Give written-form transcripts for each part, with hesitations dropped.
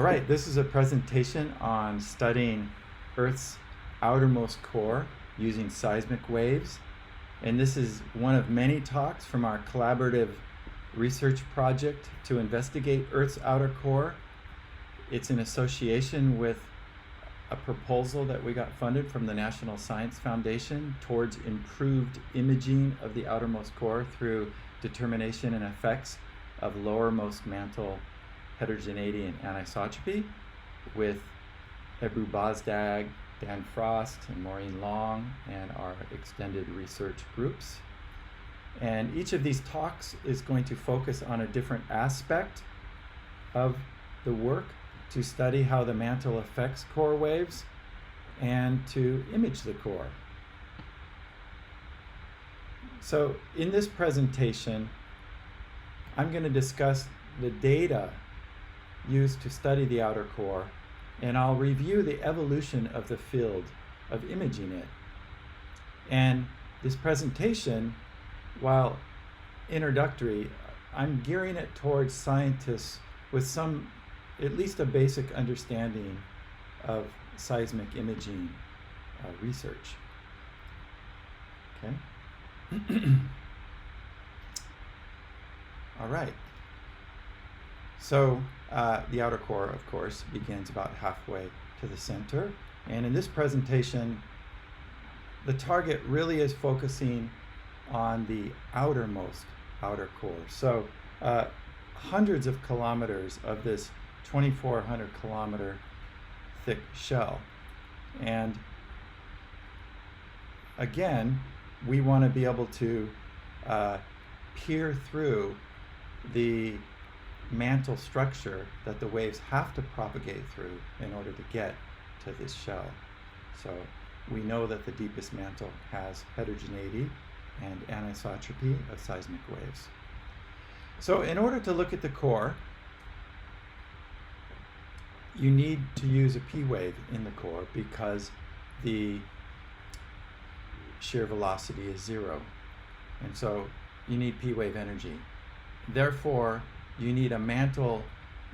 All right, this is a presentation on studying Earth's outermost core using seismic waves. And this is one of many talks from our collaborative research project to investigate Earth's outer core. It's in association with a proposal that we got funded from the National Science Foundation towards improved imaging of the outermost core through determination and effects of lowermost mantle heterogeneity and anisotropy with Ebru Bozdag, Dan Frost, and Maureen Long, and our extended research groups. And each of these talks is going to focus on a different aspect of the work to study how the mantle affects core waves and to image the core. So in this presentation, I'm going to discuss the data used to study the outer core, and I'll review the evolution of the field of imaging it. And this presentation, while introductory, I'm gearing it towards scientists with some, at least a basic understanding of seismic imaging research. Okay. All right. So the outer core, of course, begins about halfway to the center. And in this presentation, the target really is focusing on the outermost outer core. So hundreds of kilometers of this 2,400 kilometer thick shell. And again, we want to be able to peer through the mantle structure that the waves have to propagate through in order to get to this shell. So we know that the deepest mantle has heterogeneity and anisotropy of seismic waves. So in order to look at the core, you need to use a P wave in the core because the shear velocity is 0. And so you need P wave energy. Therefore, you need a mantle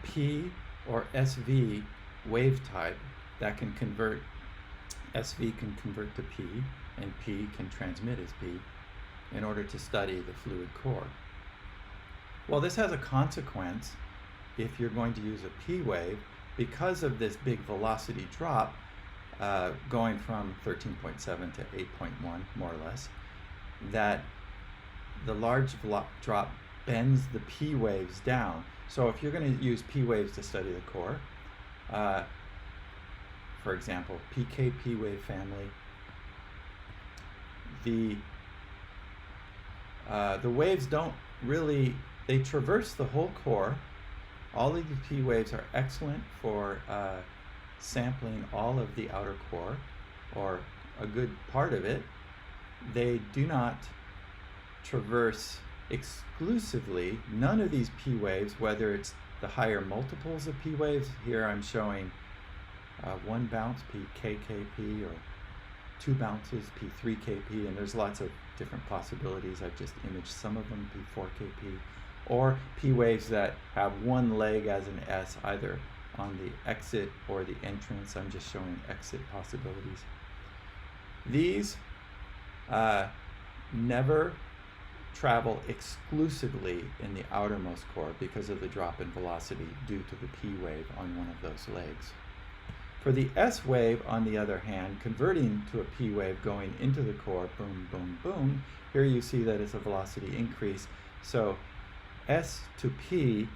P or SV wave type that can convert, SV can convert to P, and P can transmit as P in order to study the fluid core. Well, this has a consequence if you're going to use a P wave because of this big velocity drop going from 13.7 to 8.1 more or less, that the large drop bends the P waves down. So if you're going to use P waves to study the core, for example, PK P wave family, the waves don't really, they traverse the whole core. All of the P waves are excellent for sampling all of the outer core, or a good part of it. They do not traverse exclusively, none of these P waves, whether it's the higher multiples of P waves, here I'm showing 1 bounce P KKP or 2 bounces P3 KP, and there's lots of different possibilities. I've just imaged some of them, P4 KP, or P waves that have one leg as an S, either on the exit or the entrance. I'm just showing exit possibilities. These never travel exclusively in the outermost core because of the drop in velocity due to the P wave on one of those legs. For the S wave, on the other hand, converting to a P wave going into the core, boom, boom, boom, here you see that it's a velocity increase. So S to P,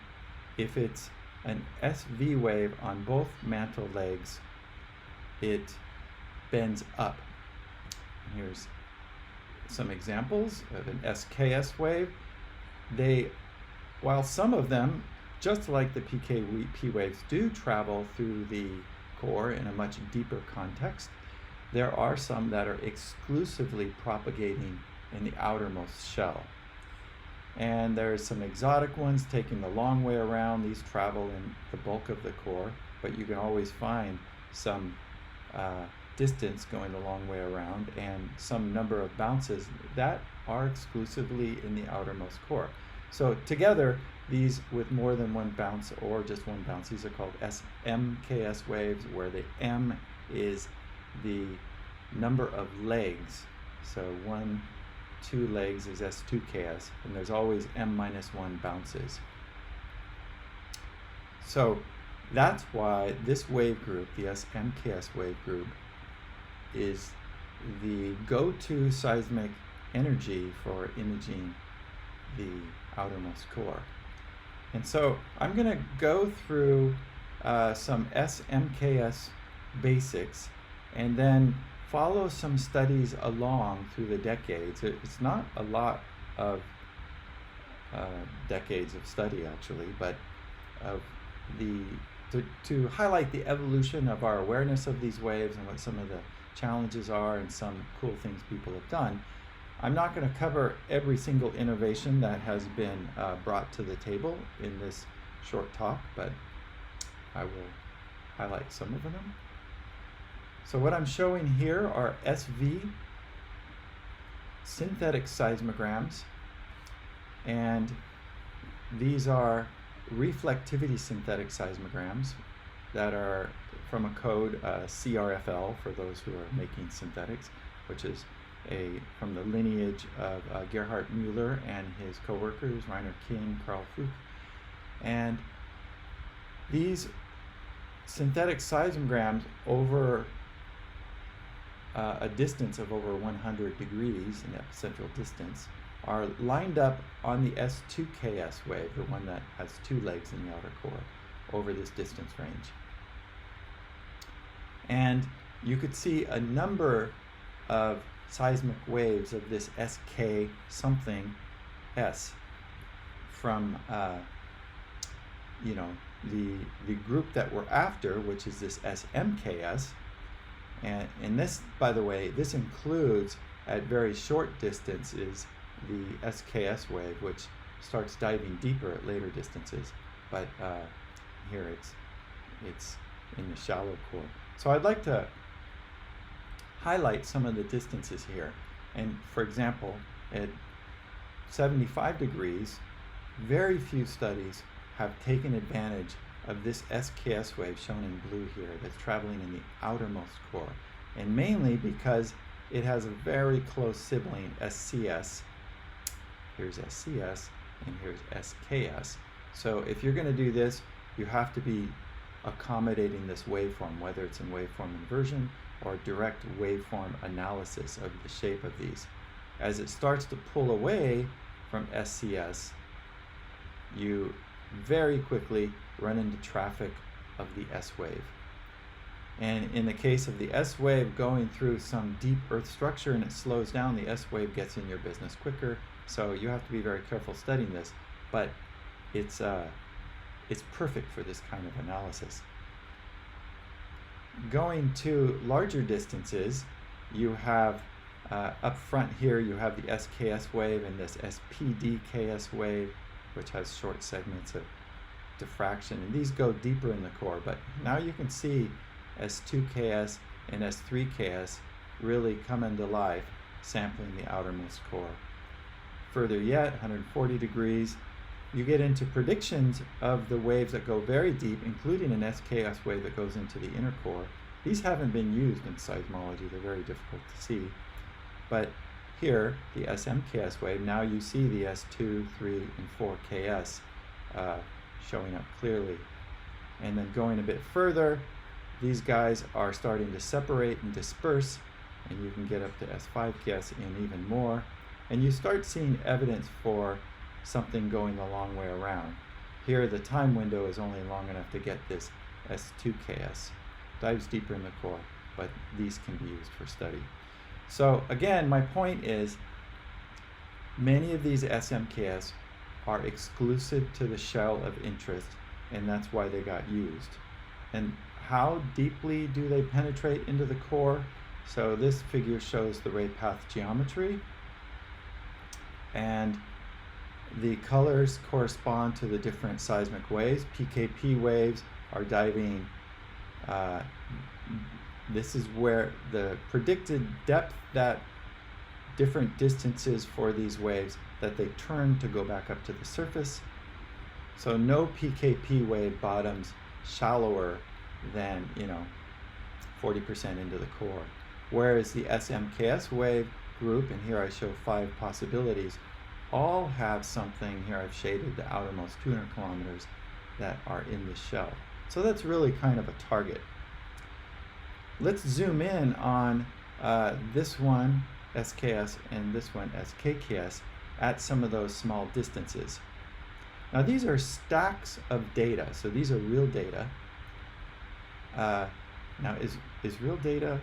if it's an SV wave on both mantle legs, it bends up. Here's some examples of an SmKS wave. While some of them, just like the P waves, do travel through the core in a much deeper context, there are some that are exclusively propagating in the outermost shell. And there's some exotic ones taking the long way around. These travel in the bulk of the core, but you can always find some distance going the long way around and some number of bounces that are exclusively in the outermost core. So together, these with more than one bounce or just one bounce. These are called SmKS waves, where the M is the number of legs. So 1, 2 legs is S2KS, and there's always M-1 bounces. So that's why this wave group, the SmKS wave group, is the go-to seismic energy for imaging the outermost core. And so I'm going to go through some SmKS basics and then follow some studies along through the decades. It's not a lot of decades of study actually, but of to highlight the evolution of our awareness of these waves and what some of the challenges are and some cool things people have done. I'm not going to cover every single innovation that has been brought to the table in this short talk, but I will highlight some of them. So what I'm showing here are SV synthetic seismograms, and these are reflectivity synthetic seismograms that are from a code CRFL for those who are making synthetics, which is from the lineage of Gerhard Müller and his co-workers, Rainer King, Karl Fuch. And these synthetic seismograms over a distance of over 100 degrees in epicentral distance are lined up on the S2KS wave, the one that has 2 legs in the outer core, over this distance range. And you could see a number of seismic waves of this SK something S from the group that we're after, which is this SmKS. And this, by the way, this includes at very short distances the SKS wave, which starts diving deeper at later distances, but here it's in the shallow core. So I'd like to highlight some of the distances here. And for example, at 75 degrees, very few studies have taken advantage of this SKS wave shown in blue here that's traveling in the outermost core, and mainly because it has a very close sibling, SCS. Here's SCS and here's SKS. So if you're going to do this, you have to be accommodating this waveform, whether it's in waveform inversion or direct waveform analysis of the shape of these. As it starts to pull away from SCS, you very quickly run into traffic of the S wave. And in the case of the S wave going through some deep earth structure and it slows down, the S wave gets in your business quicker. So you have to be very careful studying this, but it's perfect for this kind of analysis. Going to larger distances, you have up front here, you have the SKS wave and this SPDKS wave, which has short segments of diffraction, and these go deeper in the core. But now you can see S2KS and S3KS really come into life, sampling the outermost core. Further yet, 140 degrees, you get into predictions of the waves that go very deep, including an SKS wave that goes into the inner core. These haven't been used in seismology, they're very difficult to see. But here, the SmKS wave, now you see the S2, 3, and 4KS showing up clearly. And then going a bit further, these guys are starting to separate and disperse, and you can get up to S5KS and even more. And you start seeing evidence for something going the long way around. Here, the time window is only long enough to get this S2KS. Dives deeper in the core, but these can be used for study. So again, my point is, many of these SmKS are exclusive to the shell of interest, and that's why they got used. And how deeply do they penetrate into the core? So this figure shows the ray path geometry, and the colors correspond to the different seismic waves. PKP waves are diving, this is where the predicted depth that different distances for these waves that they turn to go back up to the surface. So no PKP wave bottoms shallower than 40% into the core. Whereas the SmKS wave group, and here I show 5 possibilities, all have something, here I've shaded the outermost 200 kilometers, that are in the shell. So that's really kind of a target. Let's zoom in on this one, SKS, and this one, SKKS, at some of those small distances. Now these are stacks of data, so these are real data. Now is real data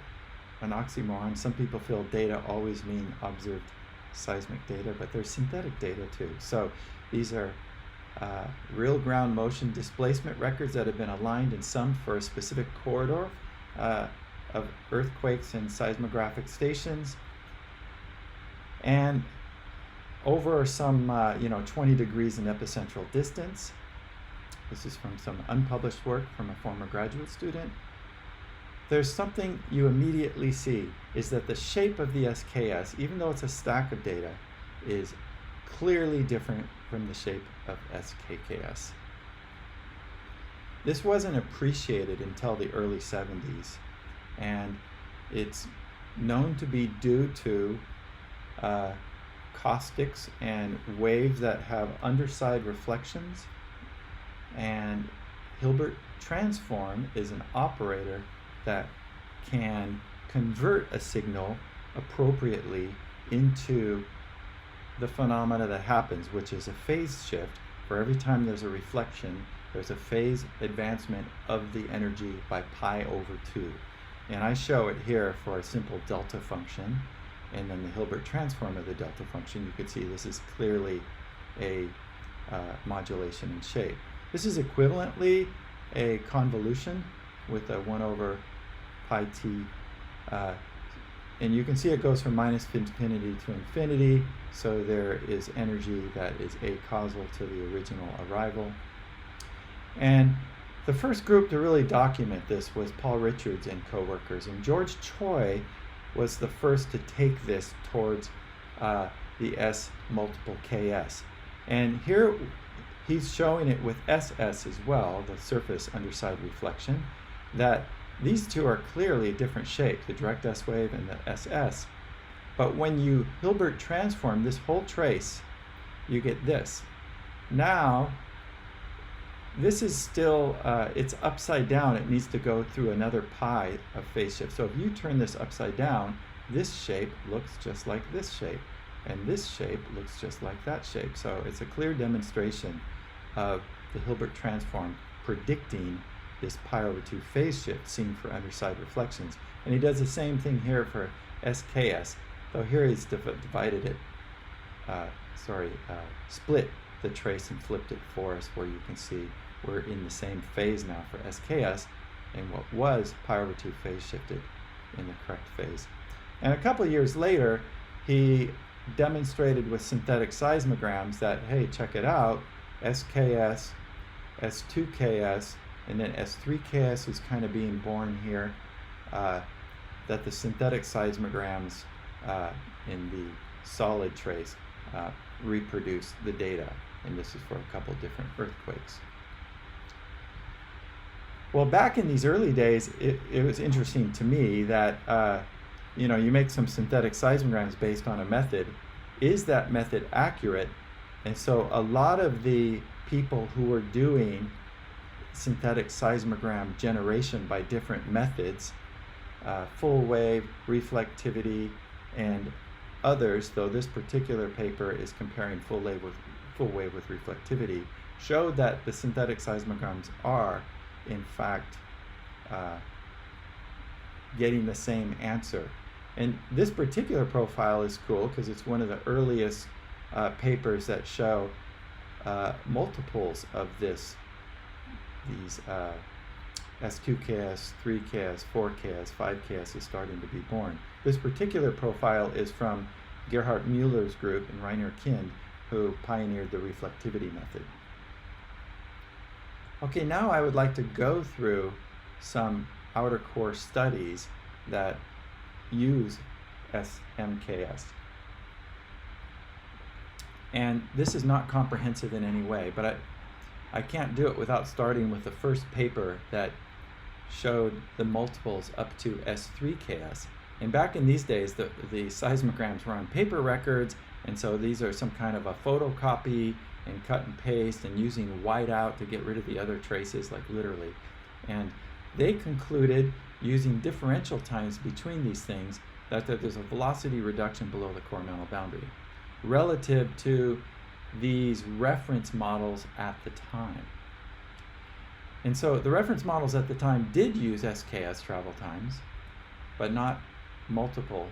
an oxymoron? Some people feel data always mean observed seismic data, but there's synthetic data too. So these are real ground motion displacement records that have been aligned and summed for a specific corridor of earthquakes and seismographic stations. And over some 20 degrees in epicentral distance. This is from some unpublished work from a former graduate student. There's something you immediately see is that the shape of the SKS, even though it's a stack of data, is clearly different from the shape of SKKS. This wasn't appreciated until the early 70s, and it's known to be due to caustics and waves that have underside reflections. And Hilbert transform is an operator that can convert a signal appropriately into the phenomena that happens, which is a phase shift. For every time there's a reflection, there's a phase advancement of the energy by pi over 2. And I show it here for a simple delta function. And then the Hilbert transform of the delta function, you could see this is clearly a modulation in shape. This is equivalently a convolution with a 1 over pi t. And you can see it goes from minus infinity to infinity. So there is energy that is acausal to the original arrival. And the first group to really document this was Paul Richards and co-workers. And George Choy was the first to take this towards the S multiple KS. And here he's showing it with SS as well, the surface underside reflection, that these two are clearly a different shape, the direct S wave and the SS. But when you Hilbert transform this whole trace, you get this. Now, this is still, it's upside down. It needs to go through another pi of phase shift. So if you turn this upside down, this shape looks just like this shape. And this shape looks just like that shape. So it's a clear demonstration of the Hilbert transform predicting this pi over 2 phase shift seen for underside reflections. And he does the same thing here for SKS, though here he's divided it, split the trace and flipped it for us, where you can see we're in the same phase now for SKS, and what was pi over 2 phase shifted in the correct phase. And a couple of years later, he demonstrated with synthetic seismograms that, hey, check it out, SKS, S2KS, and then S3KS is kind of being born here, that the synthetic seismograms in the solid trace reproduce the data. And this is for a couple different earthquakes. Well, back in these early days, it was interesting to me that you make some synthetic seismograms based on a method. Is that method accurate? And so a lot of the people who were doing synthetic seismogram generation by different methods, full wave, reflectivity, and others, though this particular paper is comparing full wave with reflectivity, showed that the synthetic seismograms are, in fact, getting the same answer. And this particular profile is cool because it's one of the earliest papers that show multiples of these S2KS, 3KS, 4KS, 5KS is starting to be born. This particular profile is from Gerhard Müller's group and Rainer Kind, who pioneered the reflectivity method. Okay, now I would like to go through some outer core studies that use SmKS. And this is not comprehensive in any way, but I can't do it without starting with the first paper that showed the multiples up to S3KS. And back in these days, the seismograms were on paper records, and so these are some kind of a photocopy and cut and paste and using whiteout to get rid of the other traces, like literally. And they concluded, using differential times between these things, that there's a velocity reduction below the core-mantle boundary relative to these reference models at the time. And so the reference models at the time did use SKS travel times, but not multiple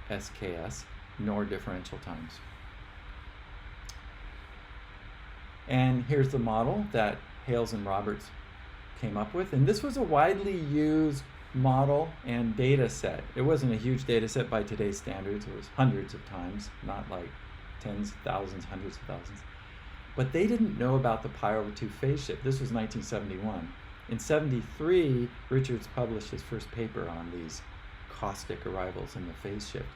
SKS, nor differential times. And here's the model that Hales and Roberts came up with. And this was a widely used model and data set. It wasn't a huge data set by today's standards. It was hundreds of times, not like tens, thousands, hundreds of thousands. But they didn't know about the pi/2 phase shift. This was 1971. In 73, Richards published his first paper on these caustic arrivals in the phase shift.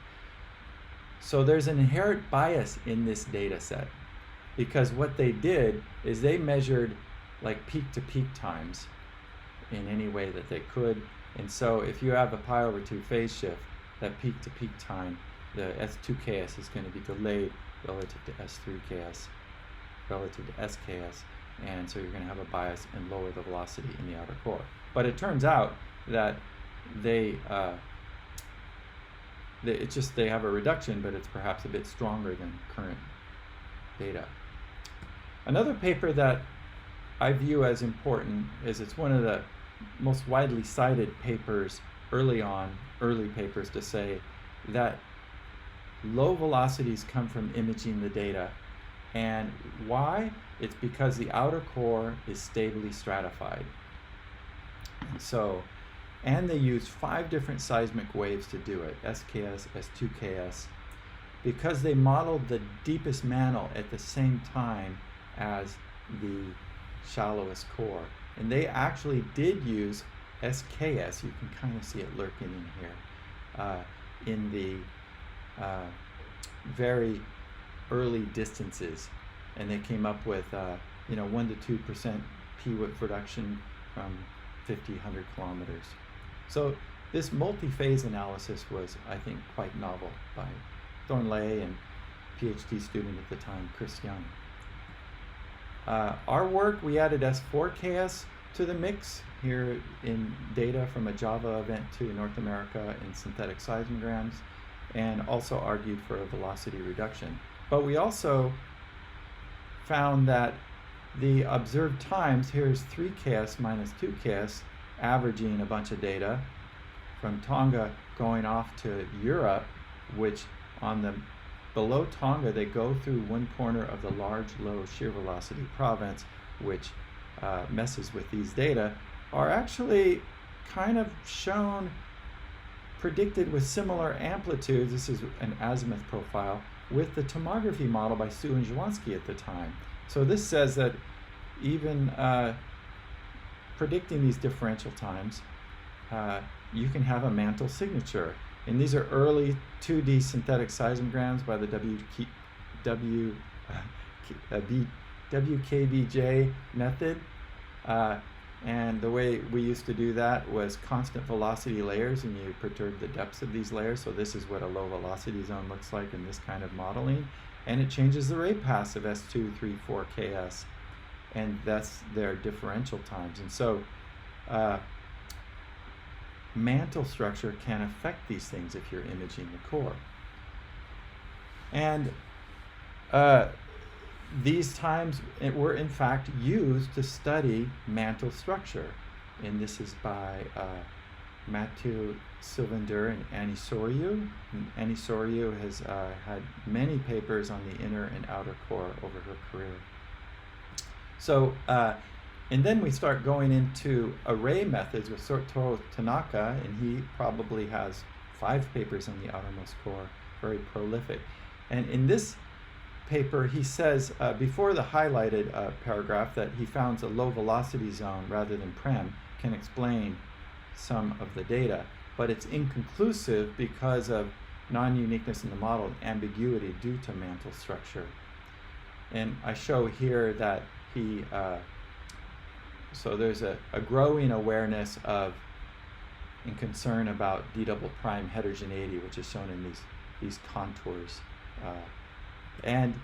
So there's an inherent bias in this data set, because what they did is they measured like peak to peak times in any way that they could. And so if you have a pi/2 phase shift, that peak to peak time, the S2KS is going to be delayed relative to S3KS, relative to SKS, and so you're going to have a bias and lower the velocity in the outer core. But it turns out that they have a reduction, but it's perhaps a bit stronger than current data. Another paper that I view as important is it's one of the most widely cited papers early papers to say that low velocities come from imaging the data. And why? It's because the outer core is stably stratified. And they used 5 different seismic waves to do it, SKS, S2KS, because they modeled the deepest mantle at the same time as the shallowest core. And they actually did use SKS, you can kind of see it lurking in here, in the very early distances. And they came up with 1 to 2% P-width reduction from 50, 100 kilometers. So this multi-phase analysis was, I think, quite novel by Thornley and PhD student at the time, Chris Young. Our work, we added S4KS to the mix here in data from a Java event to North America in synthetic seismograms, and also argued for a velocity reduction. But we also found that the observed times, here's 3KS minus 2KS, averaging a bunch of data from Tonga going off to Europe, which on the below Tonga, they go through one corner of the large low shear velocity province, which messes with these data, are actually kind of shown, predicted with similar amplitudes. This is an azimuth profile with the tomography model by Su and Dziewonski at the time. So this says that even predicting these differential times, you can have a mantle signature. And these are early 2D synthetic seismograms by the WKBJ method. And the way we used to do that was constant velocity layers, and you perturb the depths of these layers. So this is what a low velocity zone looks like in this kind of modeling. And it changes the rate pass of S2, 3, 4 KS. And that's their differential times. And so mantle structure can affect these things if you're imaging the core. And these times were in fact used to study mantle structure. And this is by Mathieu Sylvander and Annie Soriou. And Annie Soriou has had many papers on the inner and outer core over her career. So, and then we start going into array methods with Sotoro Tanaka, and he probably has 5 papers on the outermost core, very prolific. And in this paper, he says, before the highlighted paragraph, that he found a low velocity zone rather than prem can explain some of the data, but it's inconclusive because of non-uniqueness in the model, ambiguity due to mantle structure. And I show here that so there's a growing awareness of and concern about d double prime heterogeneity, which is shown in these contours. And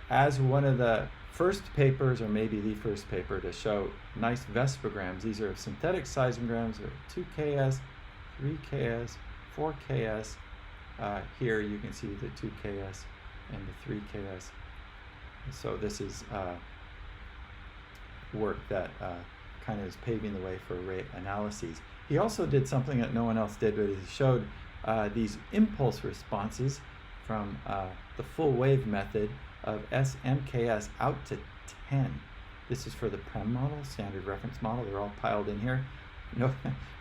as one of the first papers, or maybe the first paper, to show nice vespergrams, these are synthetic seismograms, or 2KS, 3KS, 4KS. Here you can see the 2KS and the 3KS. So this is work that kind of is paving the way for array analyses. He also did something that no one else did, but he showed these impulse responses from the full wave method of SmKS out to 10. This is for the PREM model, standard reference model. They're all piled in here.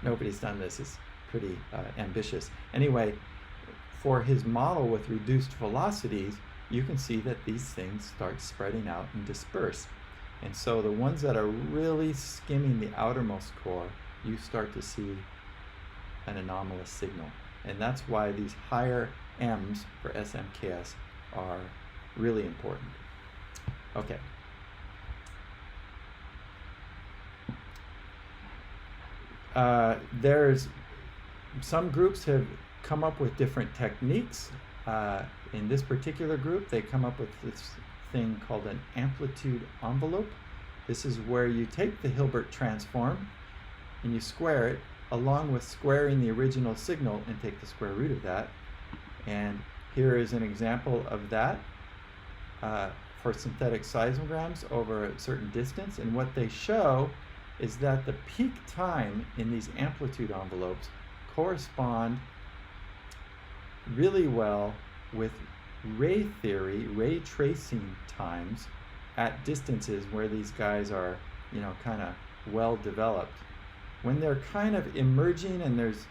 Nobody's done this. It's pretty ambitious. Anyway, for his model with reduced velocities, you can see that these things start spreading out and disperse. And so the ones that are really skimming the outermost core, you start to see an anomalous signal. And that's why these higher M's for SmKS are really important. Okay. There's some groups have come up with different techniques. In this particular group, they come up with this thing called an amplitude envelope. This is where you take the Hilbert transform and you square it along with squaring the original signal and take the square root of that. And here is an example of that for synthetic seismograms over a certain distance. And what they show is that the peak time in these amplitude envelopes correspond really well with ray theory, ray tracing times at distances where these guys are, kind of well developed. When they're kind of emerging and there's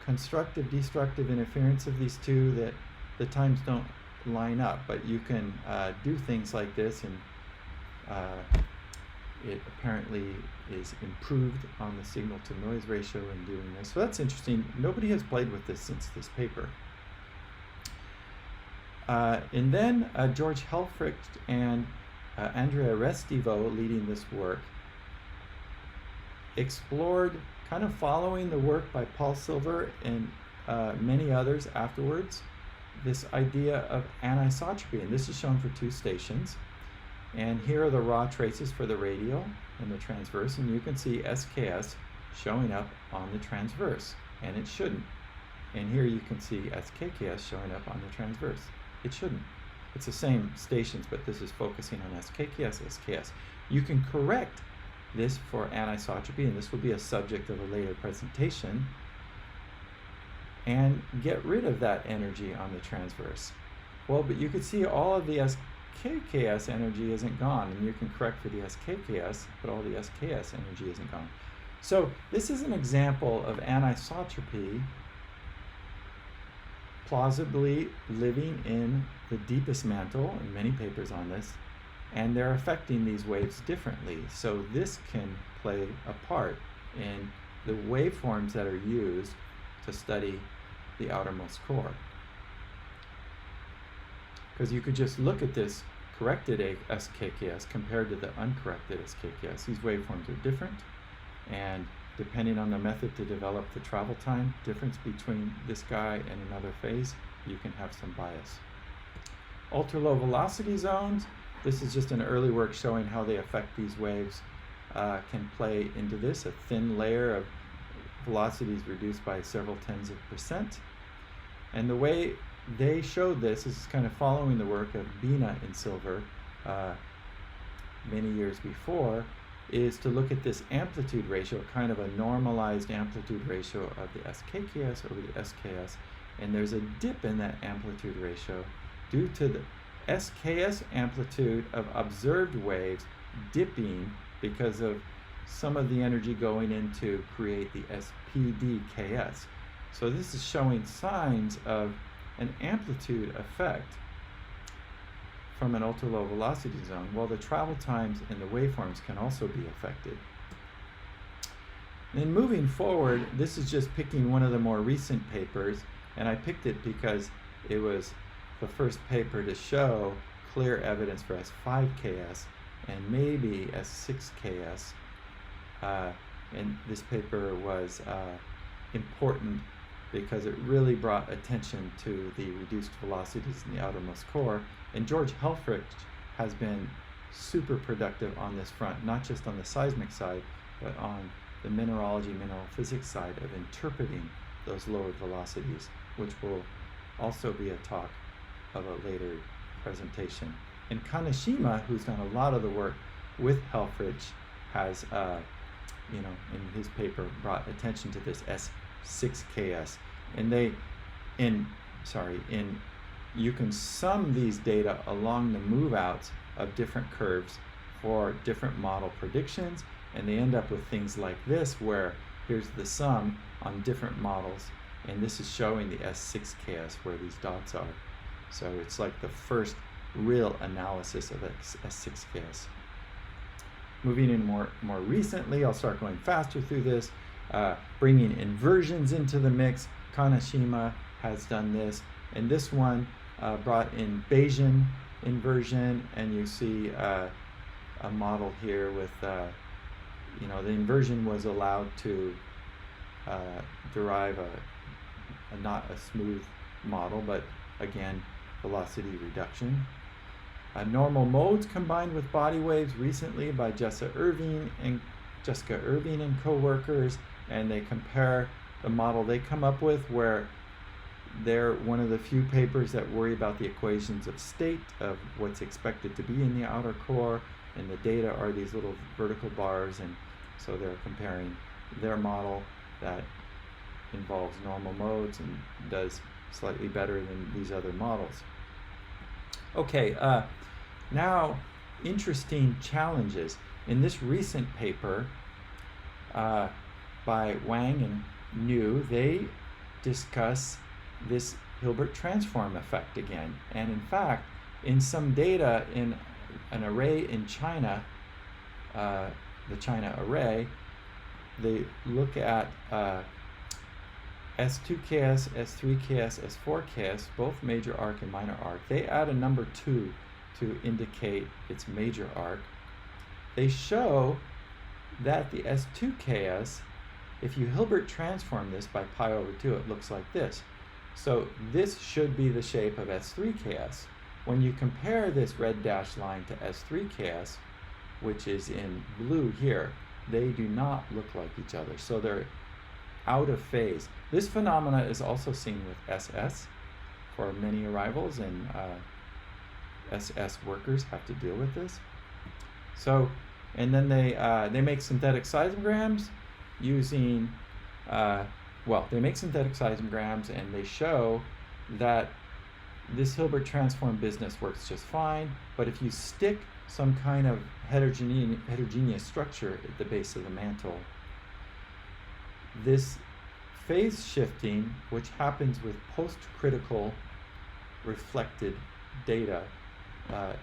constructive, destructive interference of these two, that the times don't line up, but you can do things like this, and it apparently is improved on the signal to noise ratio in doing this. So that's interesting. Nobody has played with this since this paper. And then George Helfrich and Andrea Restivo, leading this work, explored, kind of following the work by Paul Silver and many others afterwards, this idea of anisotropy. And this is shown for two stations. And here are the raw traces for the radial and the transverse. And you can see SKS showing up on the transverse, and it shouldn't. And here you can see SKKS showing up on the transverse. It shouldn't. It's the same stations, but this is focusing on SKKS, SKS. You can correct this for anisotropy, and this will be a subject of a later presentation, and get rid of that energy on the transverse. Well, but you could see all of the SKKS energy isn't gone, and you can correct for the SKKS, but all the SKS energy isn't gone. So this is an example of anisotropy plausibly living in the deepest mantle, and many papers on this, and they're affecting these waves differently. So this can play a part in the waveforms that are used to study the outermost core. Because you could just look at this corrected SKKS compared to the uncorrected SKKS. These waveforms are different, and depending on the method to develop the travel time difference between this guy and another phase, you can have some bias. Ultra-low velocity zones, this is just an early work showing how they affect these waves, can play into this. A thin layer of velocities reduced by several tens of %. And the way they showed this is kind of following the work of Bina and Silver many years before, is to look at this amplitude ratio, kind of a normalized amplitude ratio of the SKKS over the SKS, and there's a dip in that amplitude ratio due to the SKS amplitude of observed waves dipping because of some of the energy going in to create the SPDKS. So this is showing signs of an amplitude effect from an ultra-low velocity zone, while the travel times and the waveforms can also be affected. Then moving forward, this is just picking one of the more recent papers, and I picked it because it was the first paper to show clear evidence for S5KS and maybe S6KS. And this paper was important because it really brought attention to the reduced velocities in the outermost core. And George Helfrich has been super productive on this front, not just on the seismic side, but on the mineralogy, mineral physics side of interpreting those lowered velocities, which will also be a talk of a later presentation. And Kaneshima, who's done a lot of the work with Helfrich, has, in his paper brought attention to this S6KS. And you can sum these data along the move outs of different curves for different model predictions, and they end up with things like this, where here's the sum on different models, and this is showing the S6KS where these dots are. So it's like the first real analysis of S6KS. Moving in more recently, I'll start going faster through this, bringing inversions into the mix. Kaneshima has done this, and this one brought in Bayesian inversion, and you see a model here with, the inversion was allowed to derive a not a smooth model, but again, velocity reduction. Normal modes combined with body waves recently by Jessica Irving and co-workers, and they compare the model they come up with, where they're one of the few papers that worry about the equations of state, of what's expected to be in the outer core, and the data are these little vertical bars, and so they're comparing their model that involves normal modes and does slightly better than these other models. Okay, now interesting challenges. In this recent paper by Wang and Niu, they discuss this Hilbert transform effect again. And in fact, in some data in an array in China, the China array, they look at S2KS, S3KS, S4KS, both major arc and minor arc. They add a number 2 to indicate its major arc. They show that the S2KS, if you Hilbert transform this by pi over 2, it looks like this. So this should be the shape of S3KS. When you compare this red dashed line to S3KS, which is in blue here, they do not look like each other. So they're out of phase. This phenomena is also seen with SS for many arrivals, and SS workers have to deal with this. So, and then they make synthetic seismograms using, they make synthetic seismograms, and they show that this Hilbert transform business works just fine, but if you stick some kind of heterogeneous structure at the base of the mantle, this phase shifting, which happens with post-critical reflected data,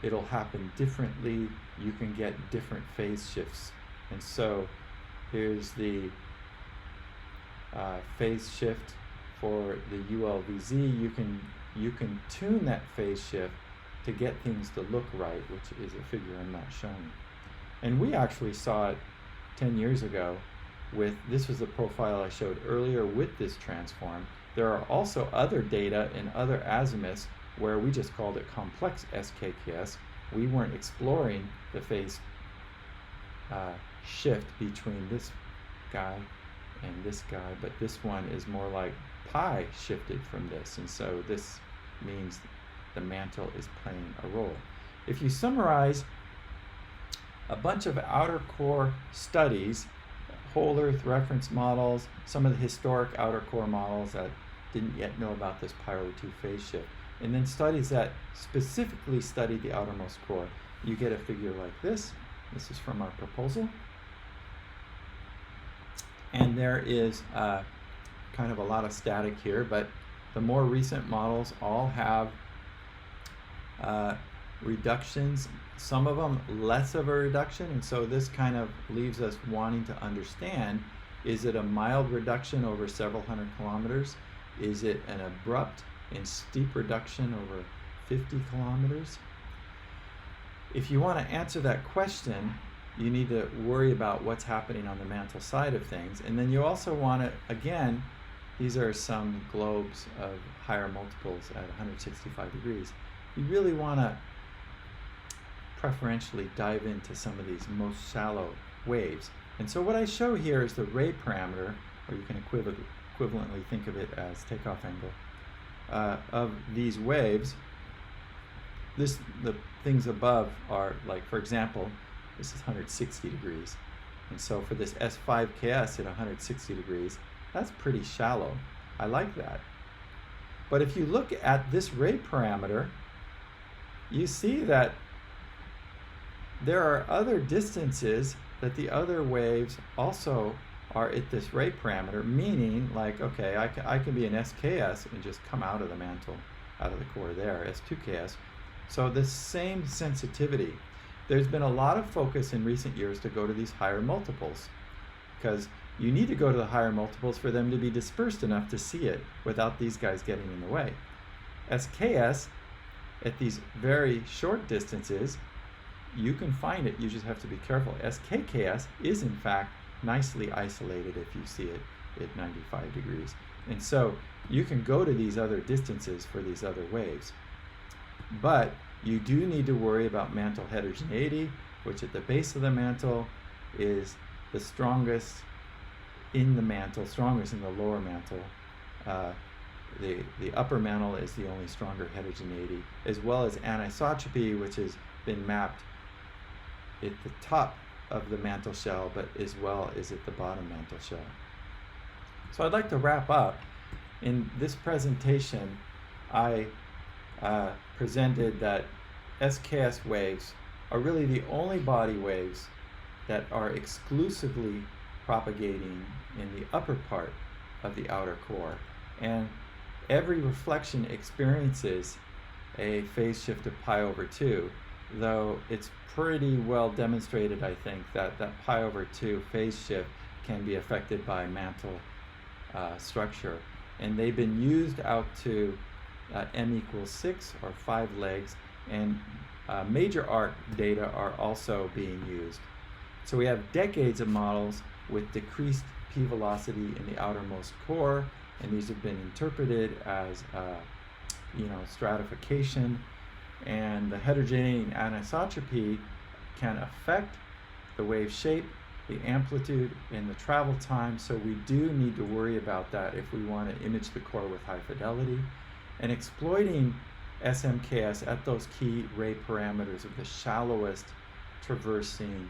it'll happen differently. You can get different phase shifts. And so here's the phase shift for the ULVZ. You can tune that phase shift to get things to look right, which is a figure I'm not showing. And we actually saw it 10 years ago with, this was the profile I showed earlier with this transform. There are also other data in other azimuths where we just called it complex SKKS. We weren't exploring the phase shift between this guy and this guy, but this one is more like pi shifted from this, and so this means the mantle is playing a role. If you summarize a bunch of outer core studies, whole Earth reference models, some of the historic outer core models that didn't yet know about this pi over 2 phase shift, and then studies that specifically study the outermost core, you get a figure like this. This is from our proposal. And there is kind of a lot of static here, but the more recent models all have reductions, some of them less of a reduction, and so this kind of leaves us wanting to understand, is it a mild reduction over several hundred kilometers? Is it an abrupt and steep reduction over 50 kilometers? if you want to answer that question, you need to worry about what's happening on the mantle side of things. And then you also want to, again, these are some globes of higher multiples at 165 degrees. You really want to preferentially dive into some of these most shallow waves. And so what I show here is the ray parameter, or you can equivalently think of it as takeoff angle, of these waves. The things above are, like, for example, this is 160 degrees. And so for this S5KS at 160 degrees, that's pretty shallow. I like that. But if you look at this ray parameter, you see that there are other distances that the other waves also are at this ray parameter, meaning, like, okay, I can be an SKS and just come out of the mantle, out of the core there, S2KS. So the same sensitivity. There's been a lot of focus in recent years to go to these higher multiples, because you need to go to the higher multiples for them to be dispersed enough to see it without these guys getting in the way. SKS, at these very short distances, you can find it, you just have to be careful. SKKS is in fact nicely isolated if you see it at 95 degrees. And so you can go to these other distances for these other waves. But you do need to worry about mantle heterogeneity, which at the base of the mantle is the strongest in the mantle, strongest in the lower mantle. The upper mantle is the only stronger heterogeneity, as well as anisotropy, which has been mapped at the top of the mantle shell, but as well as at the bottom mantle shell. So I'd like to wrap up. In this presentation, I presented that SKS waves are really the only body waves that are exclusively propagating in the upper part of the outer core. And every reflection experiences a phase shift of pi/2, though it's pretty well demonstrated, I think, that that pi/2 phase shift can be affected by mantle structure. And they've been used out to m = 6 or 5 legs, and major arc data are also being used. So we have decades of models with decreased p velocity in the outermost core, and these have been interpreted as stratification, and the heterogeneity and anisotropy can affect the wave shape, the amplitude, and the travel time. So we do need to worry about that if we want to image the core with high fidelity. And exploiting SmKS at those key ray parameters of the shallowest traversing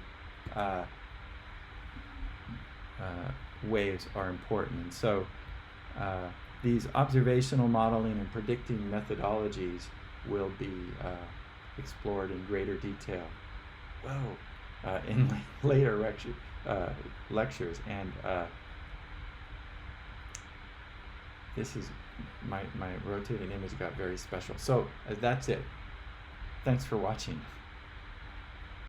waves are important. And so these observational modeling and predicting methodologies will be explored in greater detail in later lectures. And this is my rotating image got very special. So that's it. Thanks for watching.